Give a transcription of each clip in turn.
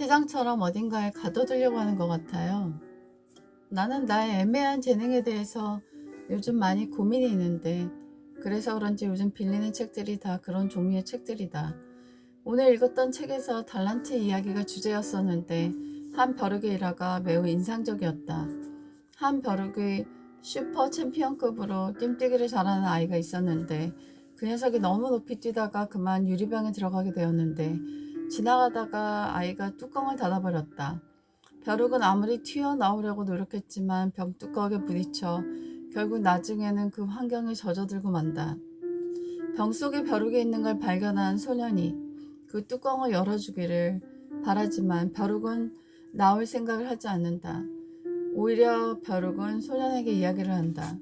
세상처럼 어딘가에 가둬두려고 하는 것 같아요. 나는 나의 애매한 재능에 대해서 요즘 많이 고민이 있는데, 그래서 그런지 요즘 빌리는 책들이 다 그런 종류의 책들이다. 오늘 읽었던 책에서 달란트 이야기가 주제였었는데, 한 벼룩의 일화가 매우 인상적이었다. 한 벼룩의 슈퍼 챔피언급으로 뜀뛰기를 잘하는 아이가 있었는데, 그 녀석이 너무 높이 뛰다가 그만 유리병에 들어가게 되었는데, 지나가다가 아이가 뚜껑을 닫아버렸다. 벼룩은 아무리 튀어나오려고 노력했지만 병뚜껑에 부딪혀 결국 나중에는 그 환경에 젖어들고 만다. 병 속에 벼룩이 있는 걸 발견한 소년이 그 뚜껑을 열어주기를 바라지만 벼룩은 나올 생각을 하지 않는다. 오히려 벼룩은 소년에게 이야기를 한다.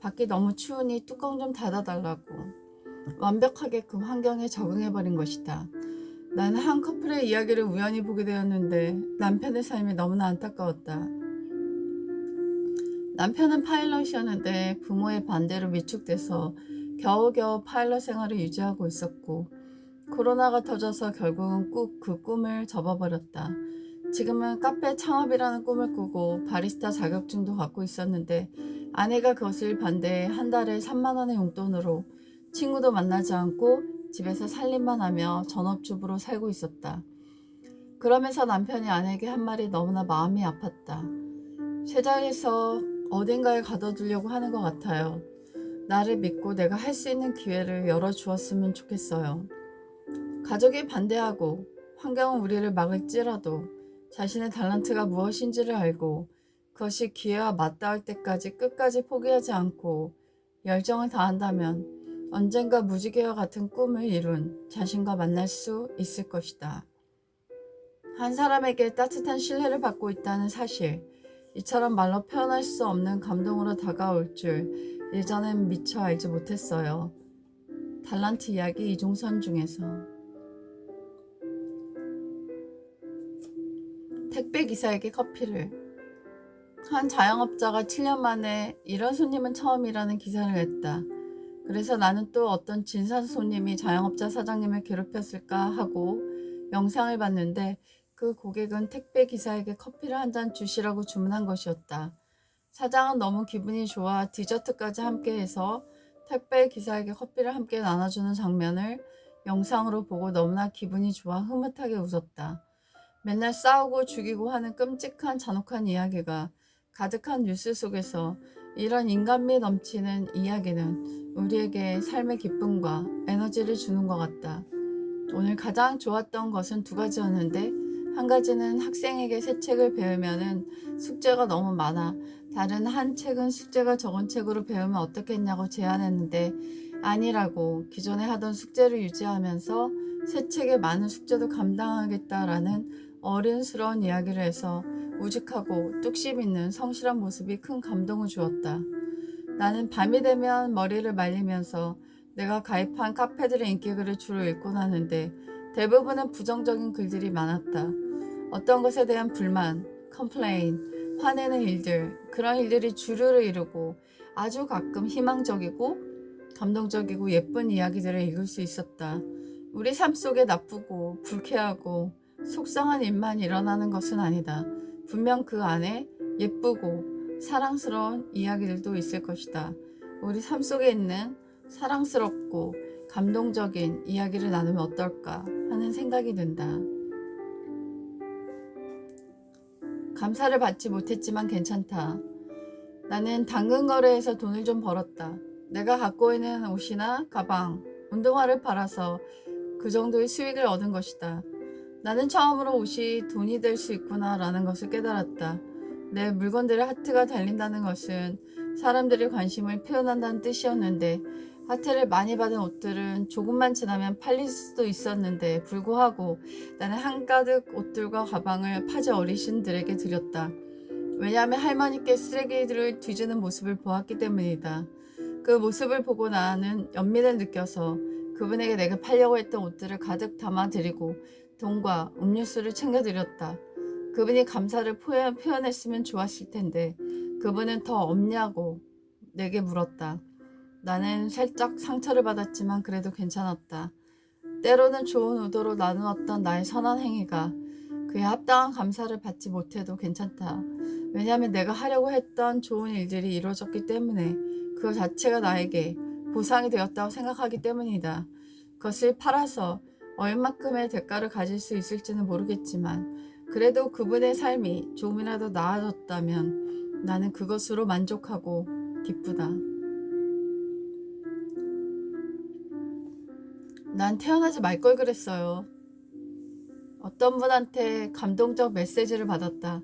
밖이 너무 추우니 뚜껑 좀 닫아달라고. 완벽하게 그 환경에 적응해버린 것이다. 나는 한 커플의 이야기를 우연히 보게 되었는데 남편의 삶이 너무나 안타까웠다. 남편은 파일럿이었는데 부모의 반대로 위축돼서 겨우겨우 파일럿 생활을 유지하고 있었고, 코로나가 터져서 결국은 꼭 그 꿈을 접어버렸다. 지금은 카페 창업이라는 꿈을 꾸고 바리스타 자격증도 갖고 있었는데, 아내가 그것을 반대해 한 달에 3만 원의 용돈으로 친구도 만나지 않고 집에서 살림만 하며 전업주부로 살고 있었다. 그러면서 남편이 아내에게 한 말이 너무나 마음이 아팠다. 세상에서 어딘가에 가둬두려고 하는 것 같아요. 나를 믿고 내가 할 수 있는 기회를 열어주었으면 좋겠어요. 가족이 반대하고 환경은 우리를 막을지라도 자신의 달란트가 무엇인지를 알고 그것이 기회와 맞닿을 때까지 끝까지 포기하지 않고 열정을 다한다면 언젠가 무지개와 같은 꿈을 이룬 자신과 만날 수 있을 것이다. 한 사람에게 따뜻한 신뢰를 받고 있다는 사실, 이처럼 말로 표현할 수 없는 감동으로 다가올 줄 예전엔 미처 알지 못했어요. 달란트 이야기 이종선 중에서. 택배 기사에게 커피를. 한 자영업자가 7년 만에 이런 손님은 처음이라는 기사를 냈다. 그래서 나는 또 어떤 진상 손님이 자영업자 사장님을 괴롭혔을까 하고 영상을 봤는데, 그 고객은 택배 기사에게 커피를 한 잔 주시라고 주문한 것이었다. 사장은 너무 기분이 좋아 디저트까지 함께해서 택배 기사에게 커피를 함께 나눠주는 장면을 영상으로 보고 너무나 기분이 좋아 흐뭇하게 웃었다. 맨날 싸우고 죽이고 하는 끔찍한 잔혹한 이야기가 가득한 뉴스 속에서 이런 인간미 넘치는 이야기는 우리에게 삶의 기쁨과 에너지를 주는 것 같다. 오늘 가장 좋았던 것은 두 가지였는데, 한 가지는 학생에게 새 책을 배우면은 숙제가 너무 많아 다른 한 책은 숙제가 적은 책으로 배우면 어떻겠냐고 제안했는데, 아니라고 기존에 하던 숙제를 유지하면서 새 책의 많은 숙제도 감당하겠다라는 어른스러운 이야기를 해서 우직하고 뚝심 있는 성실한 모습이 큰 감동을 주었다. 나는 밤이 되면 머리를 말리면서 내가 가입한 카페들의 인기글을 주로 읽곤 하는데, 대부분은 부정적인 글들이 많았다. 어떤 것에 대한 불만, 컴플레인, 화내는 일들, 그런 일들이 주류를 이루고 아주 가끔 희망적이고 감동적이고 예쁜 이야기들을 읽을 수 있었다. 우리 삶 속에 나쁘고 불쾌하고 속상한 일만 일어나는 것은 아니다. 분명 그 안에 예쁘고 사랑스러운 이야기들도 있을 것이다. 우리 삶 속에 있는 사랑스럽고 감동적인 이야기를 나누면 어떨까 하는 생각이 든다. 감사를 받지 못했지만 괜찮다. 나는 당근 거래에서 돈을 좀 벌었다. 내가 갖고 있는 옷이나 가방, 운동화를 팔아서 그 정도의 수익을 얻은 것이다. 나는 처음으로 옷이 돈이 될 수 있구나 라는 것을 깨달았다. 내 물건들의 하트가 달린다는 것은 사람들의 관심을 표현한다는 뜻이었는데, 하트를 많이 받은 옷들은 조금만 지나면 팔릴 수도 있었는데 불구하고 나는 한가득 옷들과 가방을 파지 어르신들에게 드렸다. 왜냐하면 할머니께 쓰레기들을 뒤지는 모습을 보았기 때문이다. 그 모습을 보고 나는 연민을 느껴서 그분에게 내가 팔려고 했던 옷들을 가득 담아드리고 돈과 음료수를 챙겨드렸다. 그분이 감사를 표현했으면 좋았을 텐데 그분은 더 없냐고 내게 물었다. 나는 살짝 상처를 받았지만 그래도 괜찮았다. 때로는 좋은 의도로 나누었던 나의 선한 행위가 그에 합당한 감사를 받지 못해도 괜찮다. 왜냐하면 내가 하려고 했던 좋은 일들이 이루어졌기 때문에 그것 자체가 나에게 보상이 되었다고 생각하기 때문이다. 그것을 팔아서 얼마큼의 대가를 가질 수 있을지는 모르겠지만 그래도 그분의 삶이 조금이라도 나아졌다면 나는 그것으로 만족하고 기쁘다. 난 태어나지 말 걸 그랬어요. 어떤 분한테 감동적 메시지를 받았다.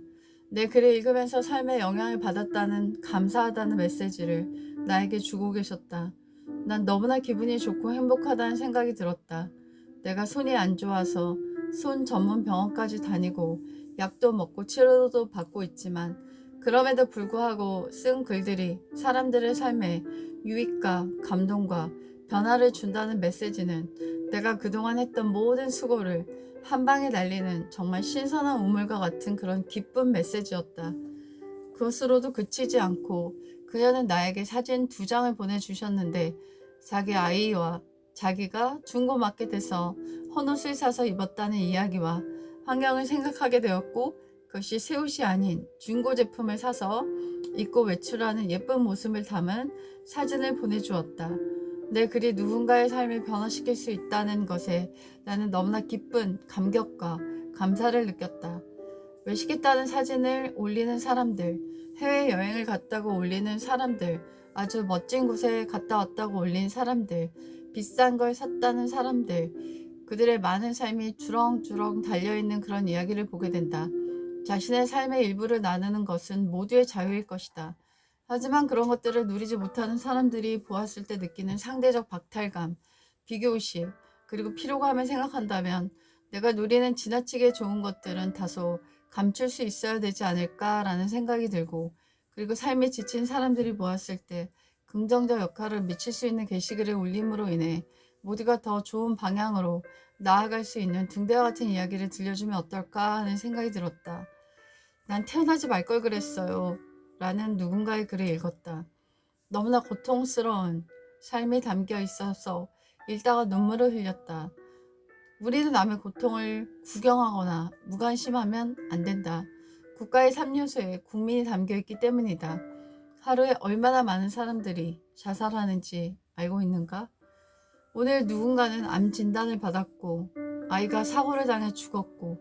내 글을 읽으면서 삶에 영향을 받았다는 감사하다는 메시지를 나에게 주고 계셨다. 난 너무나 기분이 좋고 행복하다는 생각이 들었다. 내가 손이 안 좋아서 손 전문 병원까지 다니고 약도 먹고 치료도 받고 있지만 그럼에도 불구하고 쓴 글들이 사람들의 삶에 유익과 감동과 변화를 준다는 메시지는 내가 그동안 했던 모든 수고를 한 방에 날리는 정말 신선한 우물과 같은 그런 기쁜 메시지였다. 그것으로도 그치지 않고 그녀는 나에게 사진 2장을 보내주셨는데 자기 아이와 자기가 중고마켓에서 헌옷을 사서 입었다는 이야기와 환경을 생각하게 되었고 그것이 새 옷이 아닌 중고 제품을 사서 입고 외출하는 예쁜 모습을 담은 사진을 보내주었다. 내 글이 누군가의 삶을 변화시킬 수 있다는 것에 나는 너무나 기쁜 감격과 감사를 느꼈다. 외식했다는 사진을 올리는 사람들, 해외여행을 갔다고 올리는 사람들, 아주 멋진 곳에 갔다 왔다고 올린 사람들, 비싼 걸 샀다는 사람들, 그들의 많은 삶이 주렁주렁 달려있는 그런 이야기를 보게 된다. 자신의 삶의 일부를 나누는 것은 모두의 자유일 것이다. 하지만 그런 것들을 누리지 못하는 사람들이 보았을 때 느끼는 상대적 박탈감, 비교의식, 그리고 피로감을 생각한다면 내가 누리는 지나치게 좋은 것들은 다소 감출 수 있어야 되지 않을까라는 생각이 들고 그리고 삶에 지친 사람들이 보았을 때 긍정적 역할을 미칠 수 있는 게시글의 울림으로 인해 모두가 더 좋은 방향으로 나아갈 수 있는 등대와 같은 이야기를 들려주면 어떨까 하는 생각이 들었다. 난 태어나지 말 걸 그랬어요. 라는 누군가의 글을 읽었다. 너무나 고통스러운 삶이 담겨 있어서 읽다가 눈물을 흘렸다. 우리는 남의 고통을 구경하거나 무관심하면 안 된다. 국가의 3요소에 국민이 담겨 있기 때문이다. 하루에 얼마나 많은 사람들이 자살하는지 알고 있는가? 오늘 누군가는 암 진단을 받았고 아이가 사고를 당해 죽었고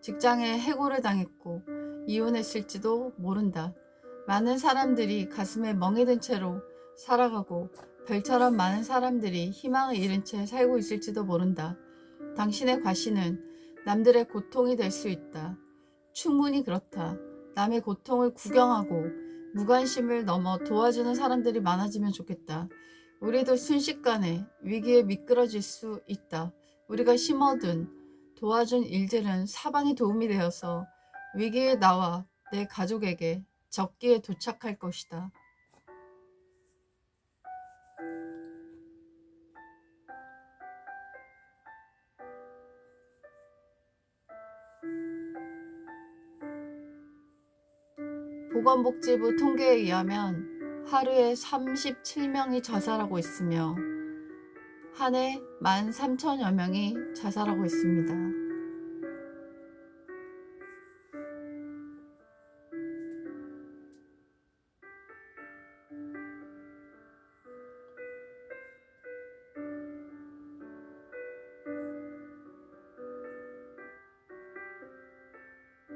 직장에 해고를 당했고 이혼했을지도 모른다. 많은 사람들이 가슴에 멍이 든 채로 살아가고 별처럼 많은 사람들이 희망을 잃은 채 살고 있을지도 모른다. 당신의 과시는 남들의 고통이 될 수 있다. 충분히 그렇다. 남의 고통을 구경하고 무관심을 넘어 도와주는 사람들이 많아지면 좋겠다. 우리도 순식간에 위기에 미끄러질 수 있다. 우리가 심어둔 도와준 일들은 사방에 도움이 되어서 위기에 나와 내 가족에게 적기에 도착할 것이다. 보건복지부 통계에 의하면 하루에 37명이 자살하고 있으며 한 해 13,000여 명이 자살하고 있습니다.